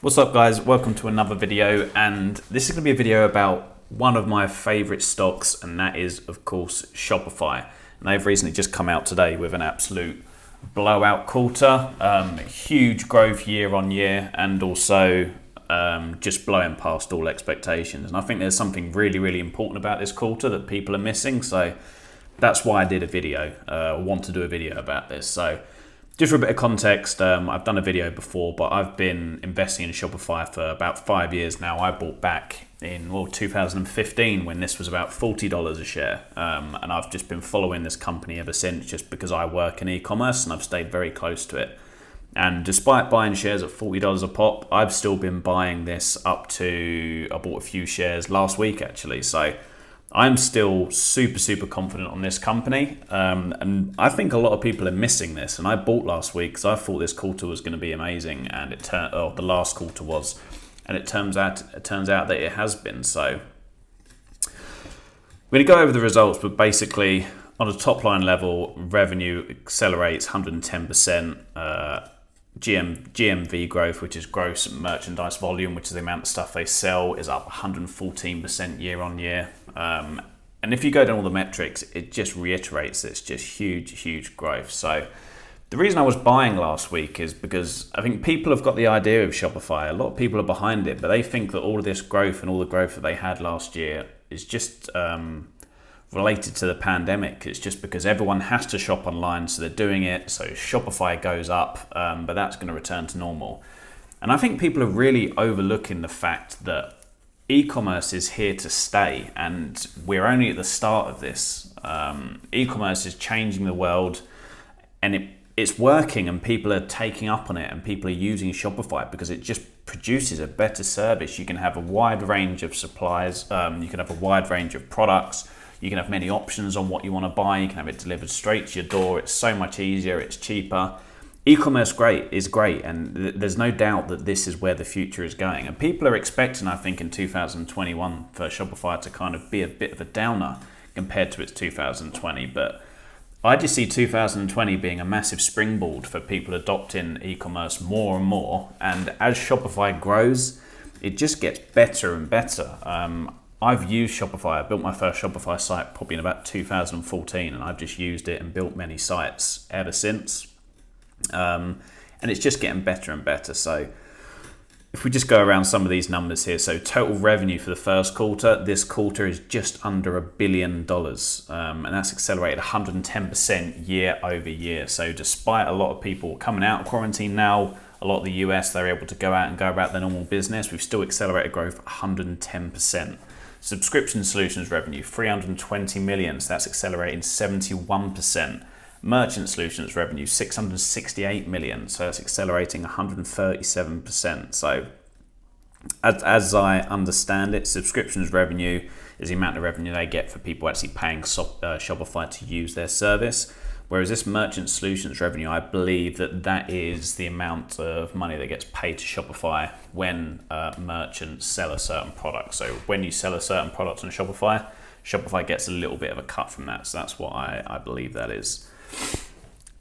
What's up guys, welcome to another video, and this is going to be a video about one of my favorite stocks, and that is of course Shopify. And they've recently just come out today with an absolute blowout quarter, huge growth year on year, and also just blowing past all expectations. And I think there's something really important about this quarter that people are missing, so that's why I did a video, want to do a video about this. So just for a bit of context, I've done a video before, but I've been investing in Shopify for about 5 years now. I bought back in 2015 when this was about $40 a share. And I've just been following this company ever since, just because I work in e-commerce and I've stayed very close to it. And despite buying shares at $40 a pop, I've still been buying this up to, I bought a few shares last week actually. So I'm still super confident on this company, and I think a lot of people are missing this. And I bought last week because I thought this quarter was going to be amazing, and the last quarter was, and it turns out that it has been. So we're going to go over the results, but basically on a top line level, revenue accelerates 110%. GMV growth, which is gross merchandise volume, which is the amount of stuff they sell, is up 114% year on year. And if you go down all the metrics, it just reiterates it's just huge growth. So the reason I was buying last week is because I think people have got the idea of Shopify. A lot of people are behind it, but they think that all of this growth and all the growth that they had last year is just related to the pandemic. It's just because everyone has to shop online, so they're doing it. So Shopify goes up, but that's going to return to normal. And I think people are really overlooking the fact that e-commerce is here to stay, and we're only at the start of this. E-commerce is changing the world, and it's working, and people are taking up on it, and people are using Shopify because it just produces a better service. You can have a wide range of supplies, you can have a wide range of products, you can have many options on what you want to buy, you can have it delivered straight to your door. It's so much easier, it's cheaper. E-commerce is great, and there's no doubt that this is where the future is going. And people are expecting, I think, in 2021 for Shopify to kind of be a bit of a downer compared to its 2020. But I just see 2020 being a massive springboard for people adopting e-commerce more and more. And as Shopify grows, it just gets better and better. I've used Shopify. I built my first Shopify site probably in about 2014, and I've just used it and built many sites ever since. And it's just getting better and better. So if we just go around some of these numbers here, so total revenue for the first quarter, this quarter is just under $1 billion, and that's accelerated 110% year over year. So despite a lot of people coming out of quarantine now, a lot of the US, they're able to go out and go about their normal business, we've still accelerated growth 110%. Subscription solutions revenue, 320 million, so that's accelerating 71%. Merchant solutions revenue, 668 million, so that's accelerating 137%. So as I understand it, subscriptions revenue is the amount of revenue they get for people actually paying Shopify to use their service. Whereas this merchant solutions revenue, I believe that is the amount of money that gets paid to Shopify when merchants sell a certain product. So when you sell a certain product on Shopify, Shopify gets a little bit of a cut from that. So that's what I believe that is.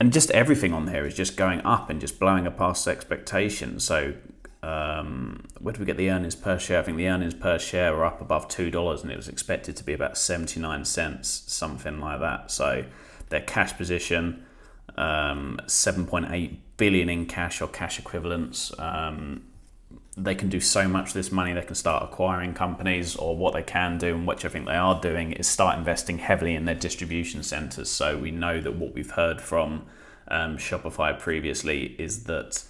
And just everything on here is just going up and just blowing past expectations. So where do we get the earnings per share? I think the earnings per share are up above $2, and it was expected to be about 79 cents, something like that. So their cash position, 7.8 billion in cash or cash equivalents. They can do so much with this money. They can start acquiring companies, or what they can do, and which I think they are doing, is start investing heavily in their distribution centers. So we know that what we've heard from Shopify previously is that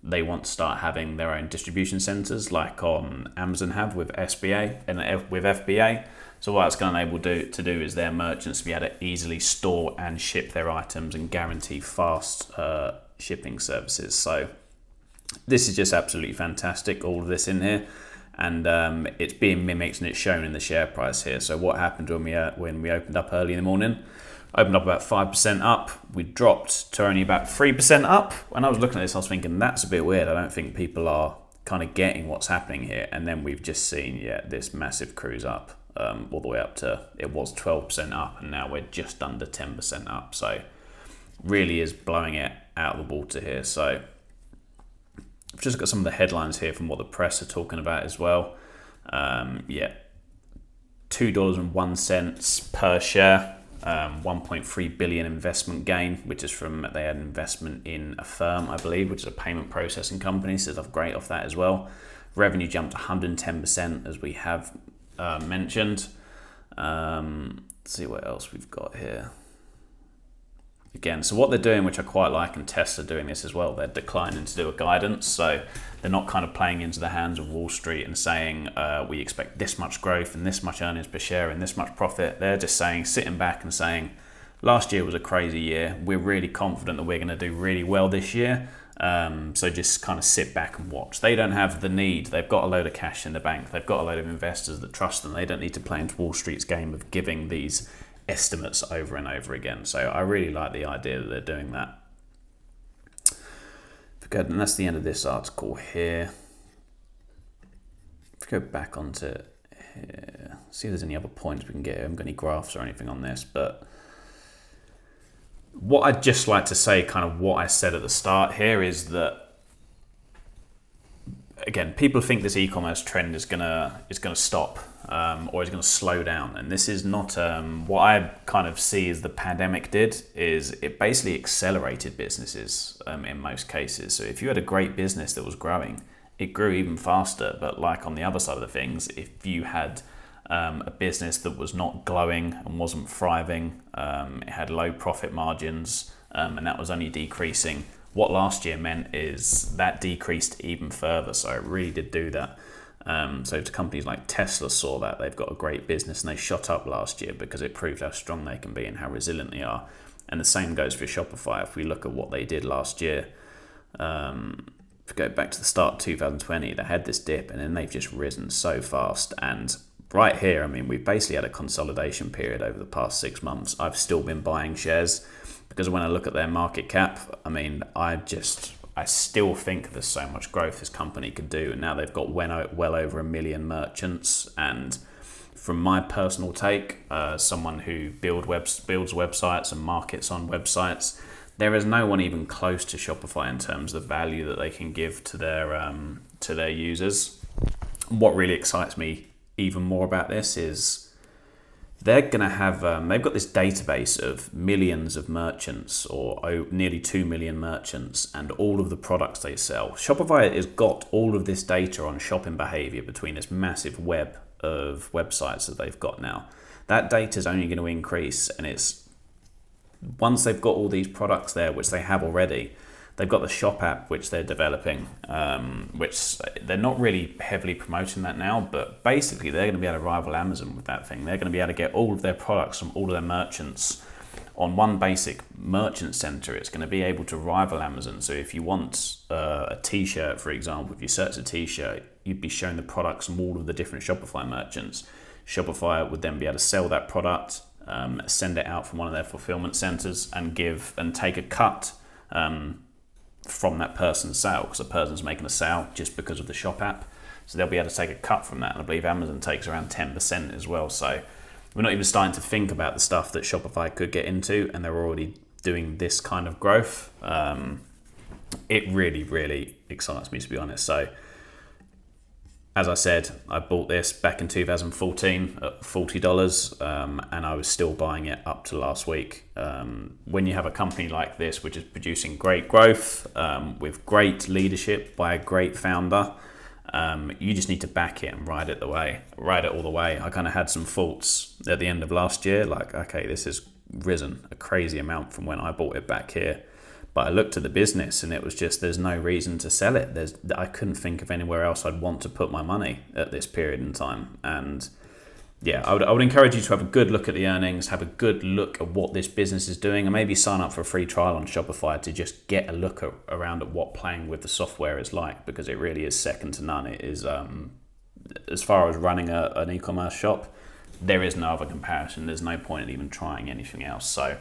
they want to start having their own distribution centers, like on Amazon have with SBA and with FBA. So what it's going to enable to do is their merchants to be able to easily store and ship their items and guarantee fast shipping services. So this is just absolutely fantastic, all of this in here, and it's being mimicked and it's shown in the share price here. So what happened when we opened up early in the morning? Opened up about 5% up. We dropped to only about 3% up. When I was looking at this, I was thinking that's a bit weird. I don't think people are kind of getting what's happening here. And then we've just seen this massive cruise up, all the way up to, it was 12% up, and now we're just under 10% up. So really is blowing it out of the water here. So just got some of the headlines here from what the press are talking about as well. $2.01 per share, 1.3 billion investment gain, which is from, they had an investment in a firm, I believe, which is a payment processing company, so they're great off that as well. Revenue jumped 110%, as we have mentioned. Let's see what else we've got here. Again, so what they're doing, which I quite like, and Tesla doing this as well, they're declining to do a guidance. So they're not kind of playing into the hands of Wall Street and saying, we expect this much growth and this much earnings per share and this much profit. They're just saying, sitting back and saying, last year was a crazy year. We're really confident that we're going to do really well this year. So just kind of sit back and watch. They don't have the need. They've got a load of cash in the bank. They've got a load of investors that trust them. They don't need to play into Wall Street's game of giving these estimates over and over again. So I really like the idea that they're doing that. Good, and that's the end of this article here. If we go back onto here, see if there's any other points we can get. I haven't got any graphs or anything on this, but what I'd just like to say, kind of what I said at the start here, is that, again, people think this e-commerce trend is gonna stop or is gonna slow down, and this is not. What I kind of see as the pandemic did is it basically accelerated businesses in most cases. So if you had a great business that was growing, it grew even faster. But like on the other side of the things, if you had a business that was not glowing and wasn't thriving, it had low profit margins, and that was only decreasing. What last year meant is that decreased even further, so it really did do that. So to companies like Tesla saw that, they've got a great business and they shot up last year because it proved how strong they can be and how resilient they are. And the same goes for Shopify. If we look at what they did last year, if we go back to the start of 2020, they had this dip and then they've just risen so fast. And right here, I mean, we've basically had a consolidation period over the past 6 months. I've still been buying shares because when I look at their market cap, I mean, I still think there's so much growth this company could do. And now they've got well over 1 million merchants. And from my personal take, someone who builds websites and markets on websites, there is no one even close to Shopify in terms of the value that they can give to their users. What really excites me even more about this is they're going to have, they've got this database of millions of merchants, or nearly 2 million merchants, and all of the products they sell. Shopify has got all of this data on shopping behavior between this massive web of websites that they've got now. That data is only going to increase, and it's once they've got all these products there, which they have already. They've got the Shop app, which they're developing, which they're not really heavily promoting that now, but basically they're going to be able to rival Amazon with that thing. They're going to be able to get all of their products from all of their merchants on one basic merchant center. It's going to be able to rival Amazon. So if you want a t-shirt, for example, if you search a t-shirt, you'd be shown the products from all of the different Shopify merchants. Shopify would then be able to sell that product, send it out from one of their fulfillment centers and take a cut from that person's sale, because the person's making a sale just because of the Shop app. So they'll be able to take a cut from that. And I believe Amazon takes around 10% as well. So we're not even starting to think about the stuff that Shopify could get into, and they're already doing this kind of growth. It really, really excites me, to be honest. So as I said, I bought this back in 2014 at $40, and I was still buying it up to last week. When you have a company like this, which is producing great growth, with great leadership by a great founder, you just need to back it and ride it all the way. I kind of had some thoughts at the end of last year, like, okay, this has risen a crazy amount from when I bought it back here. But I looked at the business and it was just, there's no reason to sell it. I couldn't think of anywhere else I'd want to put my money at this period in time. And yeah, I would encourage you to have a good look at the earnings, have a good look at what this business is doing, and maybe sign up for a free trial on Shopify to just get a look around at what playing with the software is like, because it really is second to none. It is, as far as running an e-commerce shop, there is no other comparison. There's no point in even trying anything else. So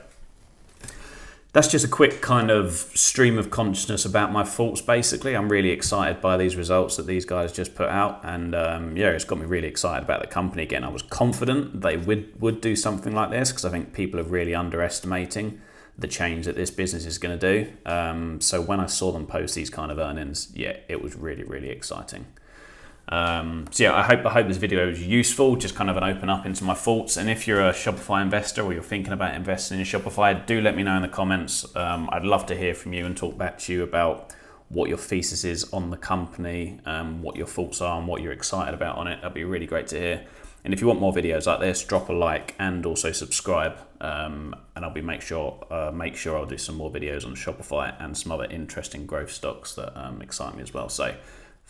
that's just a quick kind of stream of consciousness about my thoughts, basically. I'm really excited by these results that these guys just put out. And it's got me really excited about the company again. I was confident they would do something like this, because I think people are really underestimating the change that this business is going to do. So when I saw them post these kind of earnings, yeah, it was really, really exciting. So yeah, I hope this video was useful, just kind of an open up into my thoughts. And if you're a Shopify investor or you're thinking about investing in Shopify, do let me know in the comments. I'd love to hear from you and talk back to you about what your thesis is on the company, what your thoughts are and what you're excited about on it. That'd be really great to hear. And if you want more videos like this, drop a like and also subscribe. And I'll make sure I'll do some more videos on Shopify and some other interesting growth stocks that excite me as well. So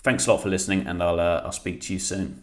thanks a lot for listening, and I'll speak to you soon.